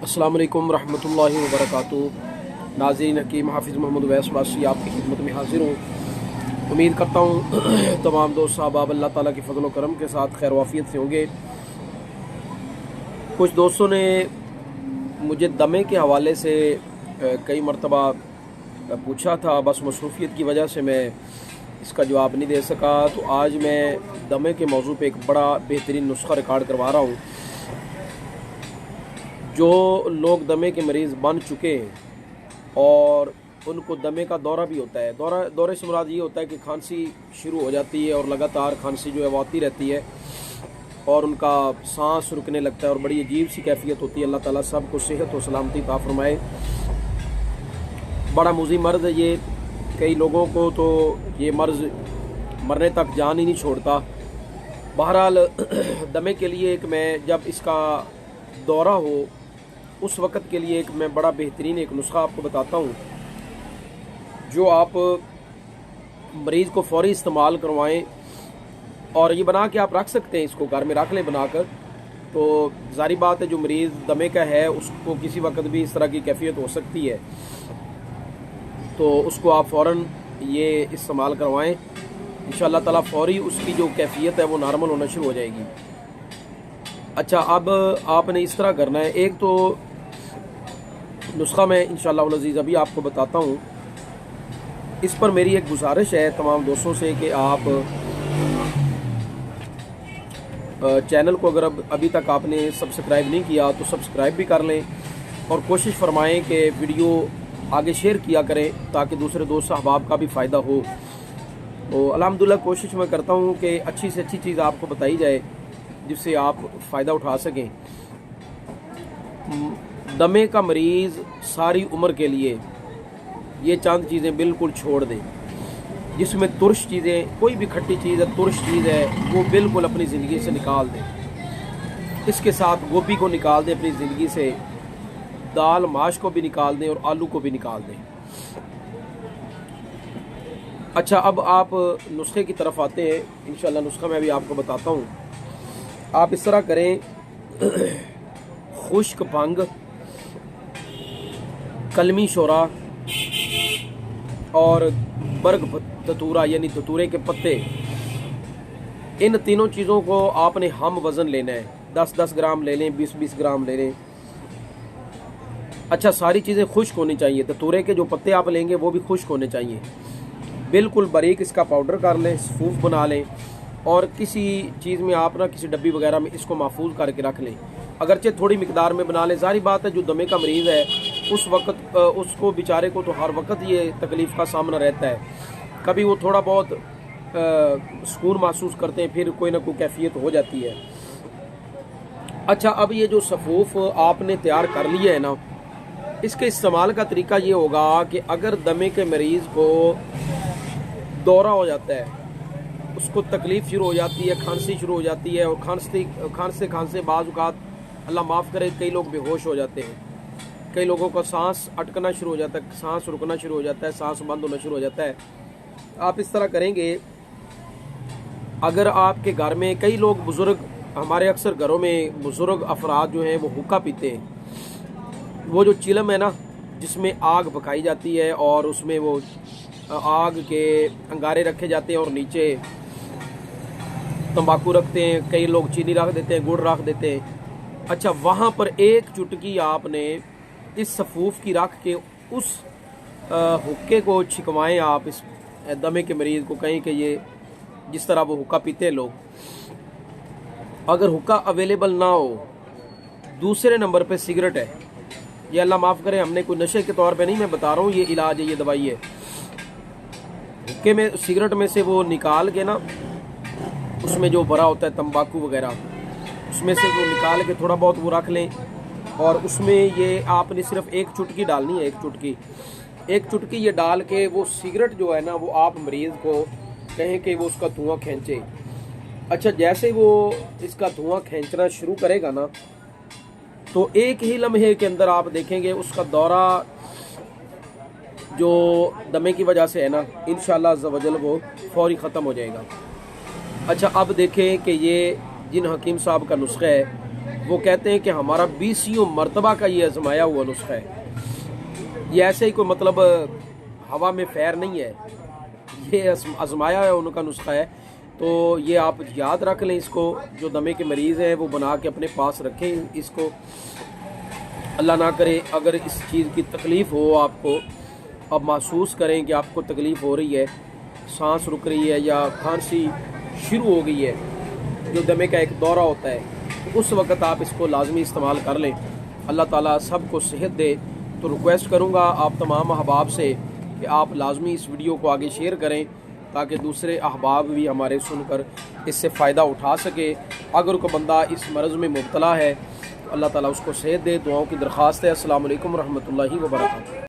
अस्सलाम वालेकुम रहमतुल्लाहि व बरकातुहू। नाज़रीन, हकीम हाफिज़ मोहम्मद उवैस वासी आपकी खिदमत में हाजिर हूँ। उम्मीद करता हूँ तमाम दोस्त साहब अल्लाह ताला की फ़ज़ल व करम के साथ खैर वाफ़ियत से होंगे। कुछ दोस्तों ने मुझे दमे के हवाले से कई मरतबा पूछा था, बस मसरूफ़ियत की वजह से मैं इसका जवाब नहीं दे सका। तो आज मैं दमे के मौजू पे एक बड़ा बेहतरीन नुस्खा रिकॉर्ड करवा रहा हूँ। जो लोग दमे के मरीज़ बन चुके हैं और उनको दमे का दौरा भी होता है, दौरे से मुराद ये होता है कि खांसी शुरू हो जाती है और लगातार खांसी जो है वो आती रहती है और उनका सांस रुकने लगता है और बड़ी अजीब सी कैफियत होती है। अल्लाह ताला सबको सेहत और सलामती अता फरमाए। बड़ा मुज़ी मर्ज़ है ये। कई लोगों को तो ये मर्ज़ मरने तक जान ही नहीं छोड़ता। बहरहाल दमे के लिए एक मैं जब इसका दौरा हो उस वक़्त के लिए एक मैं बड़ा बेहतरीन एक नुस्खा आपको बताता हूँ, जो आप मरीज़ को फ़ौरी इस्तेमाल करवाएं और ये बना के आप रख सकते हैं, इसको घर में रख लें बनाकर। तो ज़ाहिर बात है जो मरीज़ दमे का है उसको किसी वक्त भी इस तरह की कैफियत हो सकती है, तो उसको आप फ़ौरन ये इस्तेमाल करवाएं। इंशाअल्लाह ताला फ़ौरी उसकी जो कैफियत है वो नॉर्मल होना शुरू हो जाएगी। अच्छा, अब आपने इस तरह करना है। एक तो नुस्खा मैं इंशाअल्लाह अज़ीज़ अभी आपको बताता हूँ। इस पर मेरी एक गुजारिश है तमाम दोस्तों से कि आप चैनल को अगर अभी तक आपने सब्सक्राइब नहीं किया तो सब्सक्राइब भी कर लें और कोशिश फरमाएं कि वीडियो आगे शेयर किया करें ताकि दूसरे दोस्त अहबाब का भी फ़ायदा हो। तो अल्हम्दुलिल्लाह कोशिश मैं करता हूँ कि अच्छी से अच्छी चीज़ आपको बताई जाए जिससे आप फ़ायदा उठा सकें। दमे का मरीज़ सारी उम्र के लिए ये चंद चीज़ें बिल्कुल छोड़ दें, जिसमें तुर्श चीज़ें, कोई भी खट्टी चीज़ है, तुर्श चीज़ है, वो बिल्कुल अपनी ज़िंदगी से निकाल दें। इसके साथ गोभी को निकाल दें अपनी ज़िंदगी से, दाल माश को भी निकाल दें और आलू को भी निकाल दें। अच्छा, अब आप नुस्खे की तरफ आते हैं। इंशाअल्लाह नुस्खा मैं भी आपको बताता हूँ। आप इस तरह करें, खुश्क भंग, कलमी शोरा और बर्ग धतूरा यानी धतूरे के पत्ते, इन तीनों चीज़ों को आपने हम वज़न लेना है। 10-10 ग्राम ले लें, 20-20 ग्राम ले लें। अच्छा, सारी चीज़ें खुश्क होनी चाहिए। धतूरे के जो पत्ते आप लेंगे वो भी खुश्क होने चाहिए। बिल्कुल बारीक इसका पाउडर कर लें, सूफ बना लें और किसी चीज़ में आप ना किसी डब्बी वगैरह में इसको महफूज करके रख लें। अगरचे थोड़ी मिकदार में बना लें। जाहिर बात है जो दमे का मरीज़ है उस वक्त उसको बेचारे को तो हर वक्त ये तकलीफ़ का सामना रहता है। कभी वो थोड़ा बहुत सुकून महसूस करते हैं, फिर कोई ना कोई कैफियत हो जाती है। अच्छा, अब ये जो सफ़ूफ आपने तैयार कर लिया है ना, इसके इस्तेमाल का तरीका ये होगा कि अगर दमे के मरीज़ को दौरा हो जाता है, उसको तकलीफ़ शुरू हो जाती है, खांसी शुरू हो जाती है और खांसते बाज़ औक़ात अल्लाह माफ़ करे कई लोग बेहोश हो जाते हैं, कई लोगों का सांस अटकना शुरू हो जाता है, सांस रुकना शुरू हो जाता है, सांस बंद होना शुरू हो जाता है। आप इस तरह करेंगे, अगर आपके घर में कई लोग बुज़ुर्ग, हमारे अक्सर घरों में बुज़ुर्ग अफराद जो हैं वो हुक्का पीते हैं। वो जो चिलम है ना जिसमें आग पकाई जाती है और उसमें वो आग के अंगारे रखे जाते हैं और नीचे तंबाकू रखते हैं, कई लोग चीनी रख देते हैं, गुड़ रख देते हैं। अच्छा, वहाँ पर एक चुटकी आपने इस सफ़ूफ की रख के उस हुक्के को छिकवाएं। आप इस दमे के मरीज़ को कहें कि ये जिस तरह वो हुक्का पीते हैं लोग, अगर हुक्का अवेलेबल ना हो, दूसरे नंबर पे सिगरेट है। ये अल्लाह माफ़ करे, हमने कोई नशे के तौर पे नहीं मैं बता रहा हूँ, ये इलाज है, ये दवाई है। हुक्के में सिगरेट में से वो निकाल के ना, उसमें जो भरा होता है तंबाकू वगैरह, उसमें से वो निकाल के थोड़ा बहुत वो रख लें और उसमें ये आपने सिर्फ एक चुटकी डालनी है। एक चुटकी ये डाल के वो सिगरेट जो है ना वो आप मरीज़ को कहें कि वो उसका धुआं खींचे। अच्छा, जैसे वो इसका धुआं खींचना शुरू करेगा ना, तो एक ही लम्हे के अंदर आप देखेंगे उसका दौरा जो दमे की वजह से है ना, इंशाअल्लाह अज़्ज़ा वजल वो फ़ौरी ख़त्म हो जाएगा। अच्छा, अब देखें कि ये जिन हकीम साहब का नुस्खा है वो कहते हैं कि हमारा 20 मरतबा का ये आजमाया हुआ नुस्खा है। ये ऐसे ही कोई मतलब हवा में फैर नहीं है, ये आजमाया है उनका नुस्खा है। तो ये आप याद रख लें इसको, जो दमे के मरीज़ हैं वो बना के अपने पास रखें इसको। अल्लाह ना करे अगर इस चीज़ की तकलीफ़ हो आपको, अब महसूस करें कि आपको तकलीफ़ हो रही है, सांस रुक रही है या खांसी शुरू हो गई है, जो दमे का एक दौरा होता है, तो उस वक़्त आप इसको लाजमी इस्तेमाल कर लें। अल्लाह ताला सबको सेहत दे। तो रिक्वेस्ट करूँगा आप तमाम अहबाब से कि आप लाजमी इस वीडियो को आगे शेयर करें ताकि दूसरे अहबाब भी हमारे सुनकर इससे फ़ायदा उठा सके। अगर कोई बंदा इस मर्ज़ में मुब्तला है तो अल्लाह ताला उसको सेहत दे। दुआओं की दरख्वास्त है। अस्सलाम वालेकुम रहमतुल्लाहि व बरकातहू।